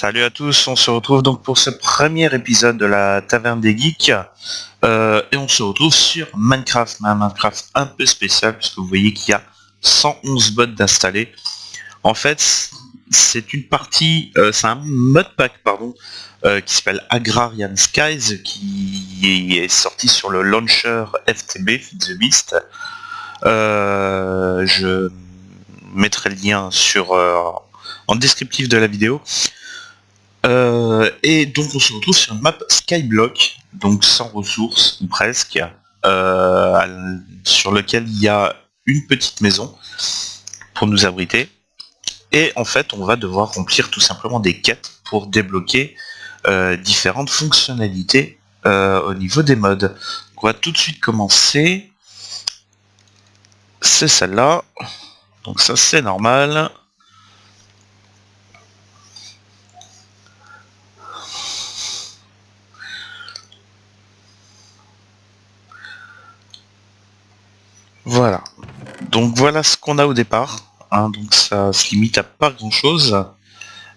Salut à tous, on se retrouve donc pour ce premier épisode de la Taverne des Geeks et on se retrouve sur Minecraft, mais un Minecraft un peu spécial puisque vous voyez qu'il y a 111 bots d'installer. En fait, c'est une partie, c'est un modpack pardon, qui s'appelle Agrarian Skies qui est sorti sur le launcher FTB, Feed the Beast. Je mettrai le lien en descriptif de la vidéo. Et donc on se retrouve sur une map Skyblock, donc sans ressources, ou presque, sur lequel il y a une petite maison pour nous abriter. Et en fait on va devoir remplir tout simplement des quêtes pour débloquer différentes fonctionnalités au niveau des mods. Donc on va tout de suite commencer. C'est celle-là. Donc ça c'est normal. Voilà. Donc voilà ce qu'on a au départ. Donc ça se limite à pas grand chose.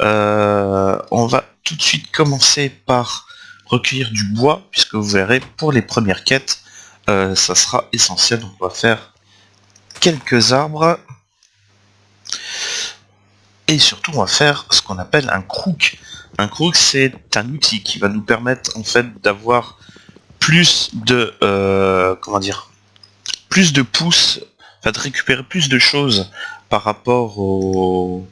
On va tout de suite commencer par recueillir du bois, puisque vous verrez pour les premières quêtes, ça sera essentiel. Donc on va faire quelques arbres. Et surtout on va faire ce qu'on appelle un crook. Un crook c'est un outil qui va nous permettre en fait d'avoir plus de plus de pouces, enfin de récupérer plus de choses par rapport aux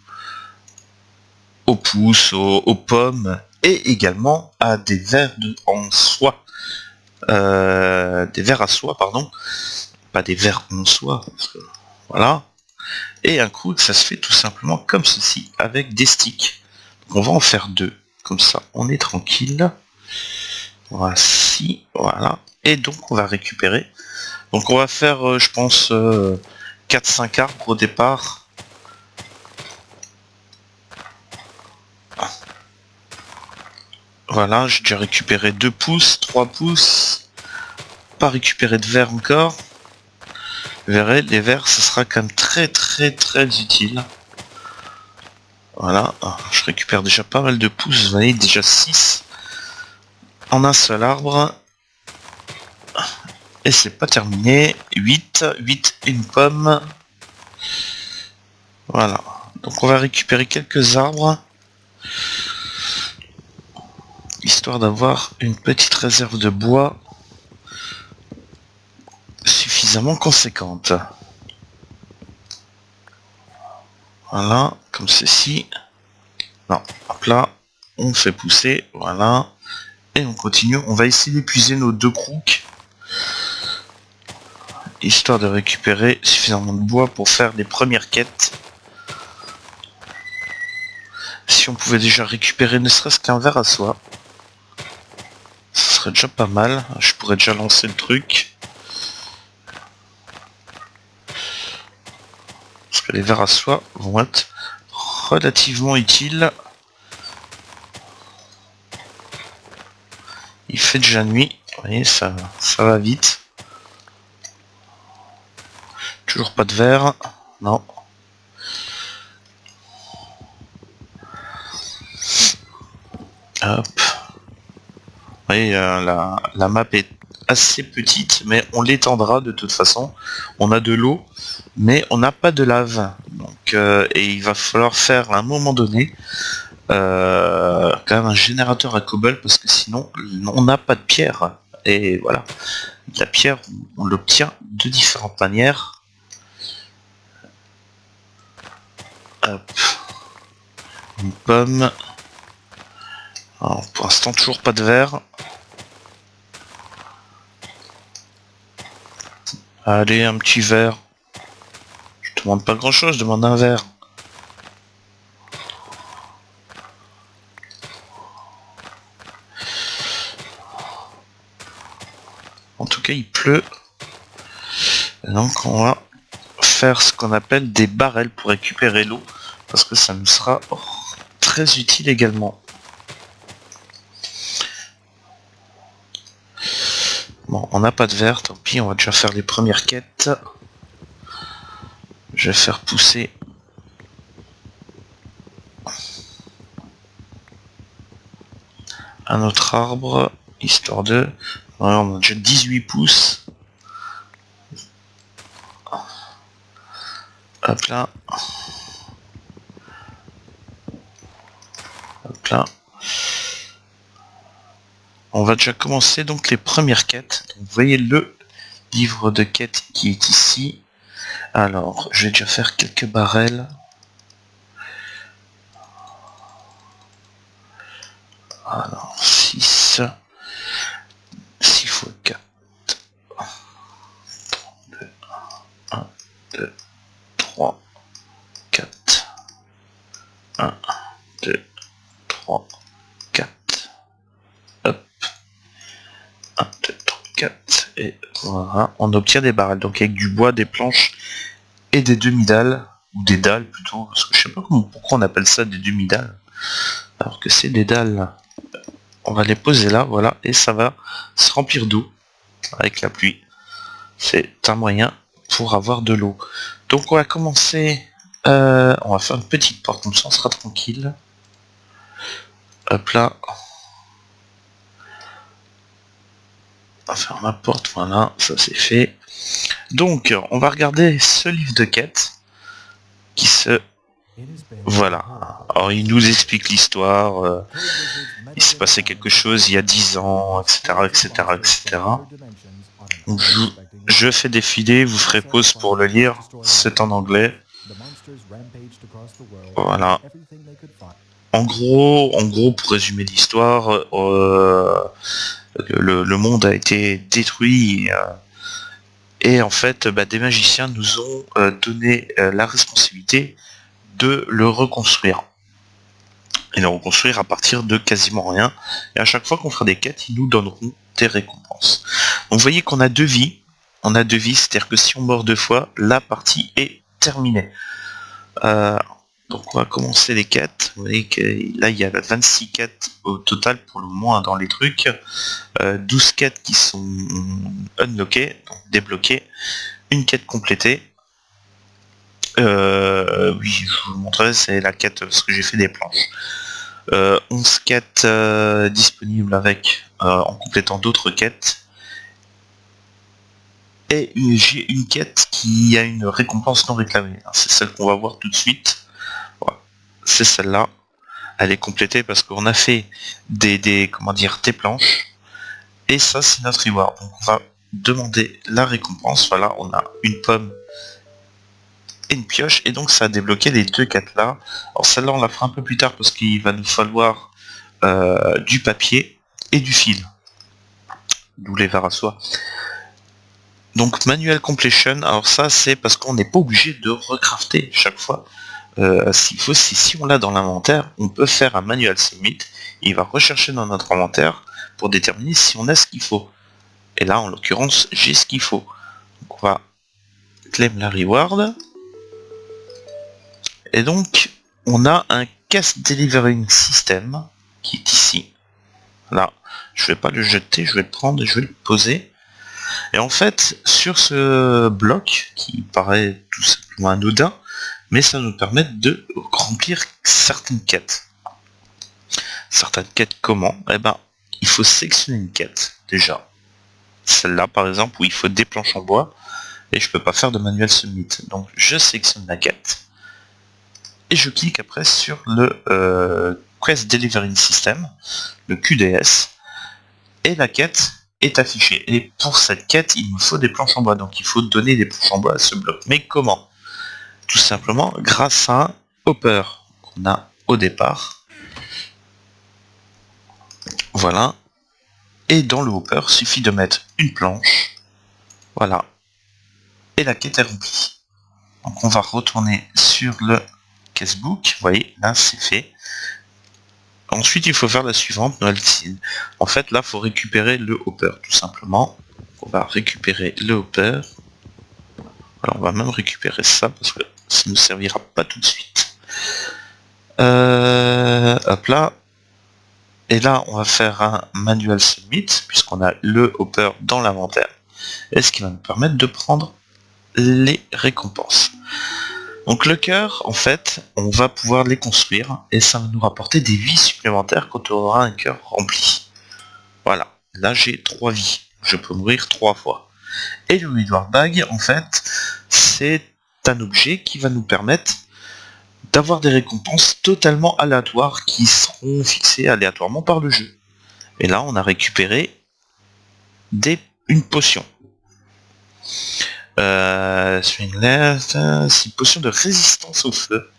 pousses, aux pommes et également à des vers en soie. Des vers à soie, pardon. Pas des vers en soie. Parce que, voilà. Et un coup, ça se fait tout simplement comme ceci, avec des sticks. Donc on va en faire deux. Comme ça, on est tranquille. Voici, voilà. Et donc on va récupérer. Donc on va faire, je pense, 4-5 arbres au départ. Voilà, j'ai déjà récupéré 2 pouces, 3 pouces. Pas récupéré de verre encore. Vous verrez, les verres, ça sera quand même très utile. Voilà, je récupère déjà pas mal de pouces, vous voyez, déjà 6 en un seul arbre. Et c'est pas terminé. 8, une pomme. Voilà, donc on va récupérer quelques arbres. Histoire d'avoir une petite réserve de bois suffisamment conséquente. Voilà, comme ceci. Non, hop là, on fait pousser, voilà. Et on continue, on va essayer d'épuiser nos 2 crooks. Histoire de récupérer suffisamment de bois pour faire les premières quêtes. Si on pouvait déjà récupérer ne serait-ce qu'un verre à soie, ce serait déjà pas mal. Je pourrais déjà lancer le truc. Parce que les verres à soie vont être relativement utiles. Il fait déjà nuit, vous voyez, ça va vite. Toujours pas de verre, non. Hop. Vous voyez, la map est assez petite, mais on l'étendra de toute façon. On a de l'eau, mais on n'a pas de lave. Donc, et il va falloir faire à un moment donné quand même un générateur à cobble, parce que sinon on n'a pas de pierre. Et voilà, la pierre, on l'obtient de différentes manières. Hop. Une pomme. Alors, pour l'instant, toujours pas de verre. Allez, un petit verre. Je demande pas grand chose, je demande un verre. En tout cas, il pleut. Donc, on va faire ce qu'on appelle des barrels pour récupérer l'eau. Parce que ça nous sera très utile également. Bon, on n'a pas de verre, tant pis, on va déjà faire les premières quêtes. Je vais faire pousser. un autre arbre, histoire de... Ouais, on a déjà 18 pouces. Hop là. Hop là. On va déjà commencer donc les premières quêtes. Donc, vous voyez le livre de quêtes qui est ici. Alors, je vais déjà faire quelques barrels. Alors, 6 fois 4. 1, 2, 3, 4. 1, 2, 3, 4. Hop. 1, 2, 3, 4. Et voilà, on obtient des barrels. Donc avec du bois, des planches et des demi-dalles. Ou des dalles plutôt. Parce que je sais pas pourquoi on appelle ça des demi-dalles. Alors que c'est des dalles. On va les poser là, voilà. Et ça va se remplir d'eau avec la pluie. C'est un moyen pour avoir de l'eau. Donc on va commencer, on va faire une petite porte, comme ça on sera tranquille. Hop là. On va faire ma porte, voilà, ça c'est fait. Donc on va regarder ce livre de quête qui se... Voilà. Alors il nous explique l'histoire, il s'est passé quelque chose il y a 10 ans, etc. etc. etc. Donc, je fais défiler, vous ferez pause pour le lire, c'est en anglais. Voilà. En gros, pour résumer l'histoire, le monde a été détruit et en fait, des magiciens nous ont donné la responsabilité de le reconstruire. Et le reconstruire à partir de quasiment rien. Et à chaque fois qu'on fera des quêtes, ils nous donneront des récompenses. Donc vous voyez qu'on a 2 vies. On a 2 vies, c'est-à-dire que si on meurt 2 fois, la partie est terminée. Donc on va commencer les quêtes. Vous voyez que là il y a 26 quêtes au total pour le moment dans les trucs. 12 quêtes qui sont unlockées, donc débloquées. Une quête complétée. Oui, je vous montrerai, c'est la quête parce que j'ai fait des planches. 11 quêtes disponibles avec en complétant d'autres quêtes. Et j'ai une quête qui a une récompense non réclamée. C'est celle qu'on va voir tout de suite. Voilà. C'est celle-là. Elle est complétée parce qu'on a fait des planches. Et ça, c'est notre reward. Donc on va demander la récompense. Voilà, on a une pomme et une pioche. Et donc ça a débloqué les 2 quêtes là. Alors celle-là, on la fera un peu plus tard parce qu'il va nous falloir du papier et du fil. D'où les verres à soie. Donc manual completion, alors ça c'est parce qu'on n'est pas obligé de recrafter chaque fois. Si on l'a dans l'inventaire, on peut faire un manual submit, il va rechercher dans notre inventaire pour déterminer si on a ce qu'il faut. Et là en l'occurrence j'ai ce qu'il faut. Donc on va claim la reward. Et donc on a un cast delivering system qui est ici. Là, je vais pas le jeter, je vais le prendre et je vais le poser. Et en fait, sur ce bloc, qui paraît tout simplement anodin, mais ça nous permet de remplir certaines quêtes. Certaines quêtes comment ? Eh ben, il faut sélectionner une quête, déjà. Celle-là, par exemple, où il faut des planches en bois, et je peux pas faire de manuel submit. Donc, je sélectionne la quête, et je clique après sur le Quest Delivering System, le QDS, et la quête est affiché. Et pour cette quête, il me faut des planches en bois. Donc il faut donner des planches en bois à ce bloc. Mais comment ? Tout simplement grâce à un hopper qu'on a au départ. Voilà. Et dans le hopper, il suffit de mettre une planche. Voilà. Et la quête est remplie. Donc on va retourner sur le casebook. Vous voyez, là c'est fait. Ensuite, il faut faire la suivante, Noël Seed. En fait, là, il faut récupérer le hopper, tout simplement. On va récupérer le hopper. Voilà, on va même récupérer ça, parce que ça ne nous servira pas tout de suite. Hop là. Et là, on va faire un manual submit, puisqu'on a le hopper dans l'inventaire. Et ce qui va nous permettre de prendre les récompenses. Donc le cœur, en fait, on va pouvoir les construire et ça va nous rapporter des vies supplémentaires quand on aura un cœur rempli. Voilà, là j'ai 3 vies, je peux mourir 3 fois. Et le Reward Bag, en fait, c'est un objet qui va nous permettre d'avoir des récompenses totalement aléatoires qui seront fixées aléatoirement par le jeu. Et là, on a récupéré une potion. Swing left, 6 potions de résistance au feu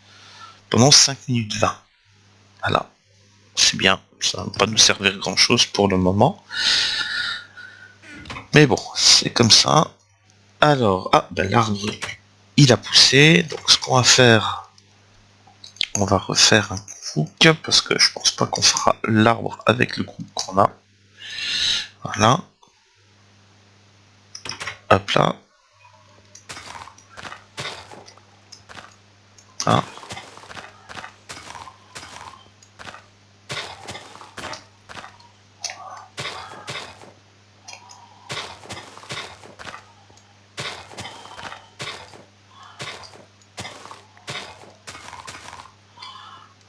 pendant 5 minutes 20. Voilà, c'est bien, ça va pas nous servir grand chose pour le moment. Mais bon, c'est comme ça. Alors, l'arbre, il a poussé. Donc ce qu'on va faire, on va refaire un crook, parce que je pense pas qu'on fera l'arbre avec le crook qu'on a. Voilà. Hop là. Ah.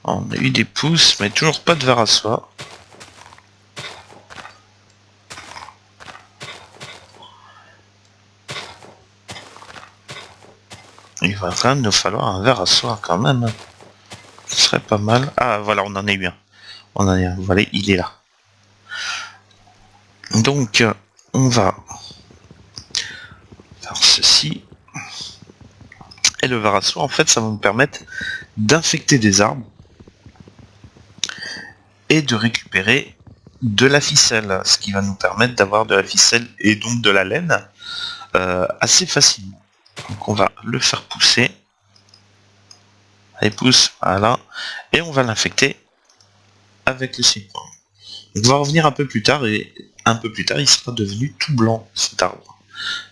On a eu des pousses, mais toujours pas de verre à soie. Il va quand même nous falloir un verre à soie quand même. Ce serait pas mal. Ah voilà, on en a eu un. On en a eu un. Voilà, il est là. Donc, on va faire ceci. Et le verre à soie, en fait, ça va nous permettre d'infecter des arbres et de récupérer de la ficelle, ce qui va nous permettre d'avoir de la ficelle et donc de la laine assez facilement. Donc on va le faire pousser. Allez, pousse, voilà. Et on va l'infecter avec le citron. On va revenir un peu plus tard, et un peu plus tard, il sera devenu tout blanc, cet arbre.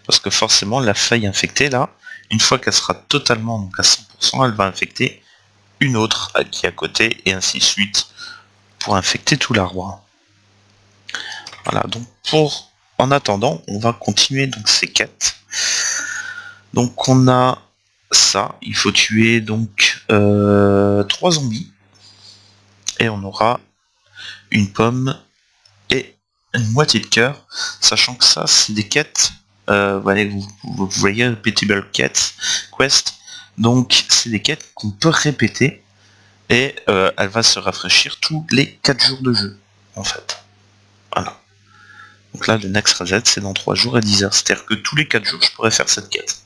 Parce que forcément, la feuille infectée, là, une fois qu'elle sera totalement, donc à 100%, elle va infecter une autre qui est à côté, et ainsi de suite, pour infecter tout l'arbre. Voilà, donc en attendant, on va continuer donc ces quêtes. Donc on a ça, il faut tuer donc 3 zombies, et on aura une pomme et une moitié de cœur, sachant que ça c'est des quêtes, vous voyez Repeatable Quest, donc c'est des quêtes qu'on peut répéter, et elle va se rafraîchir tous les 4 jours de jeu, en fait. Voilà. Donc là, le next reset, c'est dans 3 jours à 10 heures. C'est-à-dire que tous les 4 jours, je pourrais faire cette quête.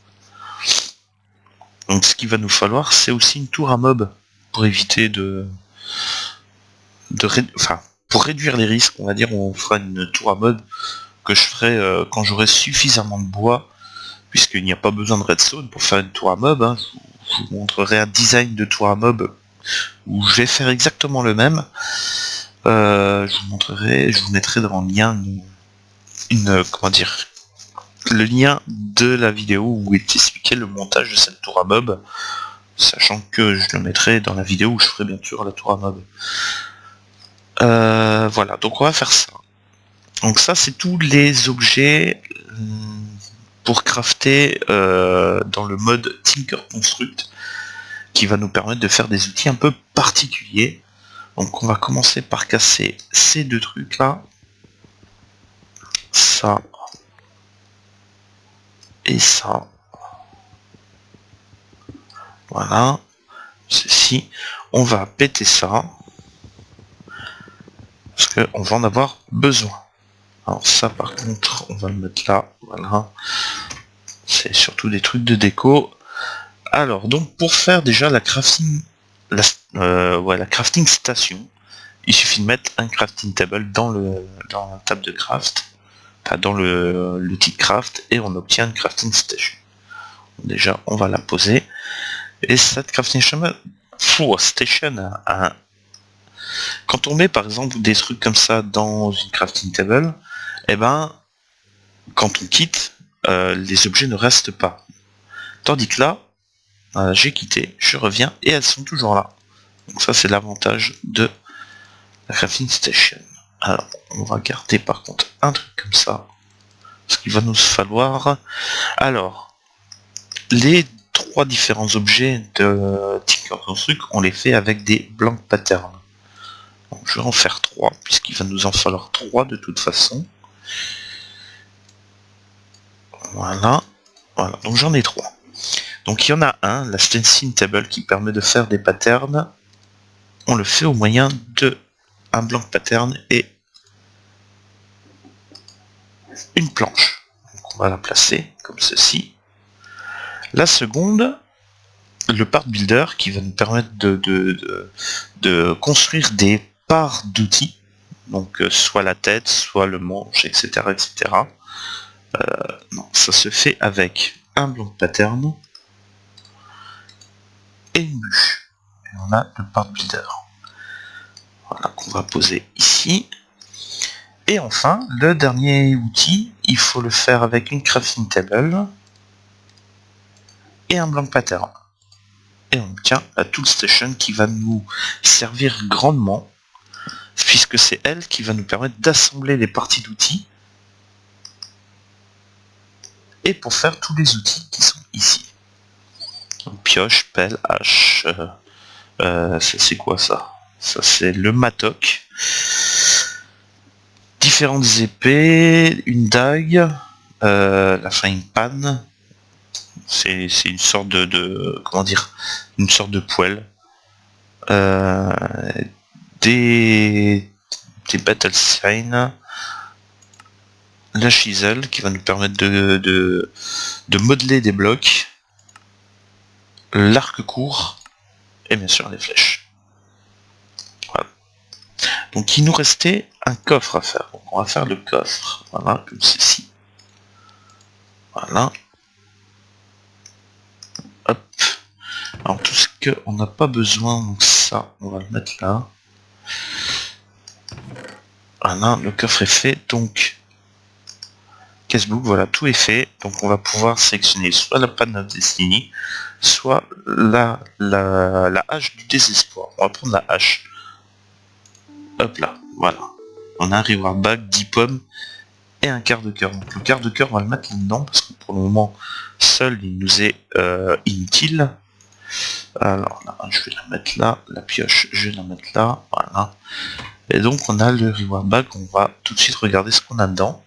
Donc ce qu'il va nous falloir, c'est aussi une tour à mob, pour éviter pour réduire les risques, on va dire, on fera une tour à mob que je ferai quand j'aurai suffisamment de bois, puisqu'il n'y a pas besoin de redstone pour faire une tour à mob. Hein. Je vous montrerai un design de tour à mob où je vais faire exactement le même. Je vous mettrai dans le lien le lien de la vidéo où est expliqué le montage de cette tour à mob, sachant que je le mettrai dans la vidéo où je ferai bien sûr la tour à mob. Voilà, donc on va faire ça. Donc ça, c'est tous les objets pour crafter dans le mode Tinker Construct, qui va nous permettre de faire des outils un peu particuliers. Donc on va commencer par casser ces deux trucs là. Ça. Et ça. Voilà. Ceci. On va péter ça. Parce qu'on va en avoir besoin. Alors ça par contre, on va le mettre là. Voilà. C'est surtout des trucs de déco. Alors donc pour faire déjà la crafting, la crafting station, il suffit de mettre un crafting table dans la table de craft, enfin dans l'outil de craft, et on obtient une crafting station. Déjà on va la poser, et cette crafting station, quand on met par exemple des trucs comme ça dans une crafting table, et ben quand on quitte, les objets ne restent pas. Tandis que là, j'ai quitté, je reviens et elles sont toujours là. Donc ça c'est l'avantage de la crafting station. Alors on va garder par contre un truc comme ça, parce qu'il va nous falloir. Alors les 3 différents objets de Tinker Construct, on les fait avec des blank patterns. Donc, je vais en faire 3, puisqu'il va nous en falloir 3 de toute façon. Voilà. Voilà, donc j'en ai 3. Donc il y en a un, la stencing table, qui permet de faire des patterns. On le fait au moyen de un blank pattern et une planche. Donc on va la placer comme ceci. La seconde, le part builder, qui va nous permettre de construire des parts d'outils. Donc soit la tête, soit le manche, etc. etc. Non, ça se fait avec un blank pattern et une bûche. Et on a le part builder. Voilà, qu'on va poser ici. Et enfin, le dernier outil, il faut le faire avec une crafting table et un blank pattern. Et on obtient la tool station qui va nous servir grandement, puisque c'est elle qui va nous permettre d'assembler les parties d'outils et pour faire tous les outils qui sont ici. Donc, pioche, pelle, hache, c'est quoi ça? Ça c'est le matok. Différentes épées, une dague, la frying pan. C'est une sorte de comment dire, une sorte de poêle. Des battle signs, la chisel qui va nous permettre de modeler des blocs, l'arc court et bien sûr les flèches. Voilà. Donc il nous restait un coffre à faire. Donc on va faire le coffre. Voilà, comme ceci. Voilà. Hop. Alors tout ce qu'on n'a pas besoin, donc ça, on va le mettre là. Voilà, le coffre est fait, donc casebook, voilà, tout est fait. Donc on va pouvoir sélectionner soit la panne of Destiny, soit la hache du désespoir. On va prendre la hache. Hop là, voilà. On a un reward bag, 10 pommes et un quart de cœur. Donc le quart de cœur, on va le mettre là-dedans, parce que pour le moment, seul il nous est inutile. Alors là, je vais la mettre là, la pioche, je vais la mettre là, voilà. Et donc on a le reward bag, on va tout de suite regarder ce qu'on a dedans.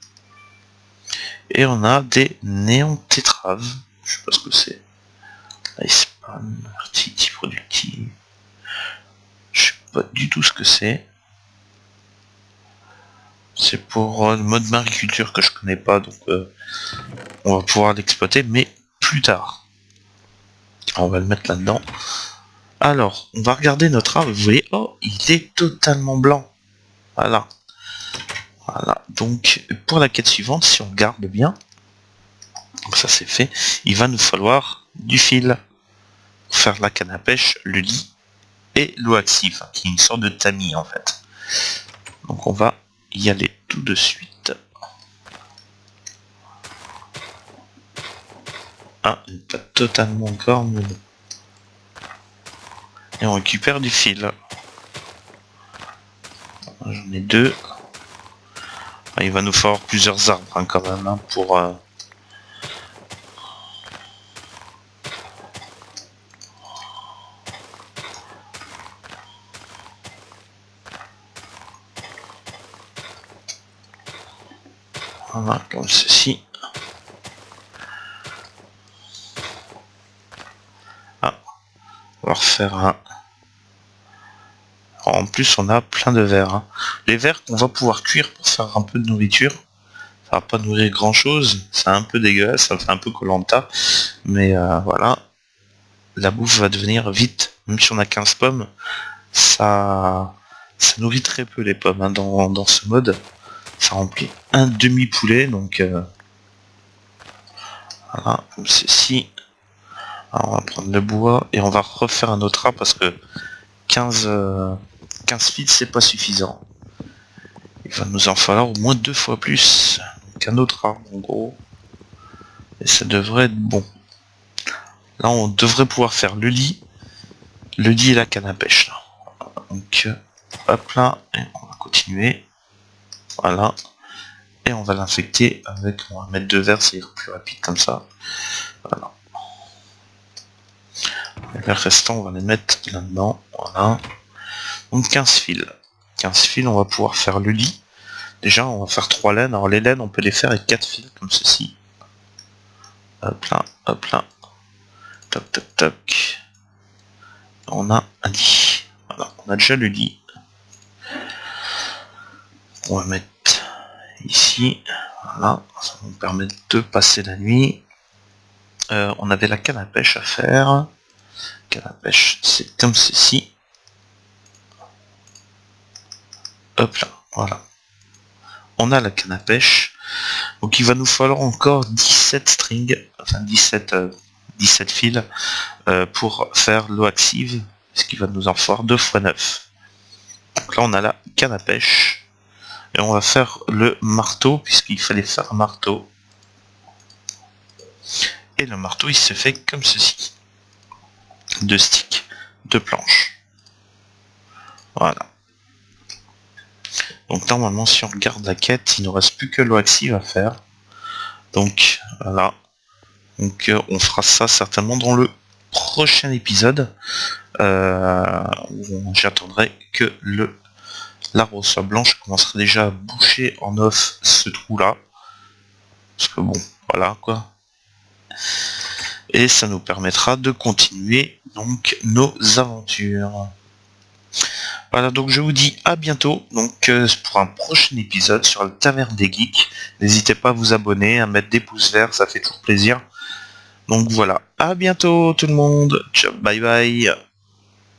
Et on a des néons tétraves, je sais pas ce que c'est. Icepan, Vertiti, Productive. Je sais pas du tout ce que c'est. C'est pour le mode mariculture que je connais pas, donc on va pouvoir l'exploiter, mais plus tard. On va le mettre là-dedans. Alors, on va regarder notre arbre, vous voyez, oh, il est totalement blanc. Voilà. Voilà, donc pour la quête suivante, si on regarde bien, donc ça c'est fait, il va nous falloir du fil pour faire la canne à pêche, le lit et l'eau active, qui est une sorte de tamis en fait. Donc on va y aller tout de suite. Ah, pas totalement encore, mais bon. Et on récupère du fil. J'en ai 2. Ah, il va nous falloir plusieurs arbres hein, quand même hein, pour... Voilà, comme ceci. Ah, on va refaire un... En plus, on a plein de vers. Hein. Les vers qu'on va pouvoir cuire pour faire un peu de nourriture. Ça va pas nourrir grand chose. C'est un peu dégueulasse, ça fait un peu Koh-Lanta. Mais voilà. La bouffe va devenir vite. Même si on a 15 pommes, ça nourrit très peu les pommes hein, dans ce mode. Ça remplit un demi-poulet. Donc voilà, comme ceci. Alors, on va prendre le bois et on va refaire un autre arbre parce que 15 feet c'est pas suffisant. Il va nous en falloir au moins 2 fois plus qu'un autre arbre en gros. Et ça devrait être bon. Là on devrait pouvoir faire le lit et la canne à pêche. Là. Donc hop là, et on va continuer. Voilà. Et on va l'infecter avec, on va mettre 2 verres, c'est plus rapide comme ça. Voilà. Les verres restants, on va les mettre là-dedans. Voilà. Donc 15 fils. 15 fils, on va pouvoir faire le lit. Déjà, on va faire 3 laines. Alors les laines, on peut les faire avec 4 fils, comme ceci. Hop là, hop là. Toc, toc, toc. On a un lit. Voilà, on a déjà le lit. On va mettre ici. Voilà, ça va nous permettre de passer la nuit. On avait la canne à pêche à faire. Canne à pêche, c'est comme ceci. Hop là, voilà. On a la canne à pêche. Donc il va nous falloir encore 17 strings, enfin 17 fils pour faire l'eau active, ce qui va nous en faire 2 x 9. Donc là on a la canne à pêche. Et on va faire le marteau, puisqu'il fallait faire un marteau. Et le marteau il se fait comme ceci. 2 sticks, 2 planches. Voilà. Donc normalement si on regarde la quête, il ne reste plus que l'eau active à faire. Donc voilà. Donc on fera ça certainement dans le prochain épisode. Où j'attendrai que l'arbre soit blanche. Je commencerai déjà à boucher en off ce trou là. Parce que bon, voilà quoi. Et ça nous permettra de continuer donc nos aventures. Voilà, donc je vous dis à bientôt donc pour un prochain épisode sur la Taverne des Geeks. N'hésitez pas à vous abonner, à mettre des pouces verts, ça fait toujours plaisir. Donc voilà, à bientôt tout le monde, ciao, bye bye.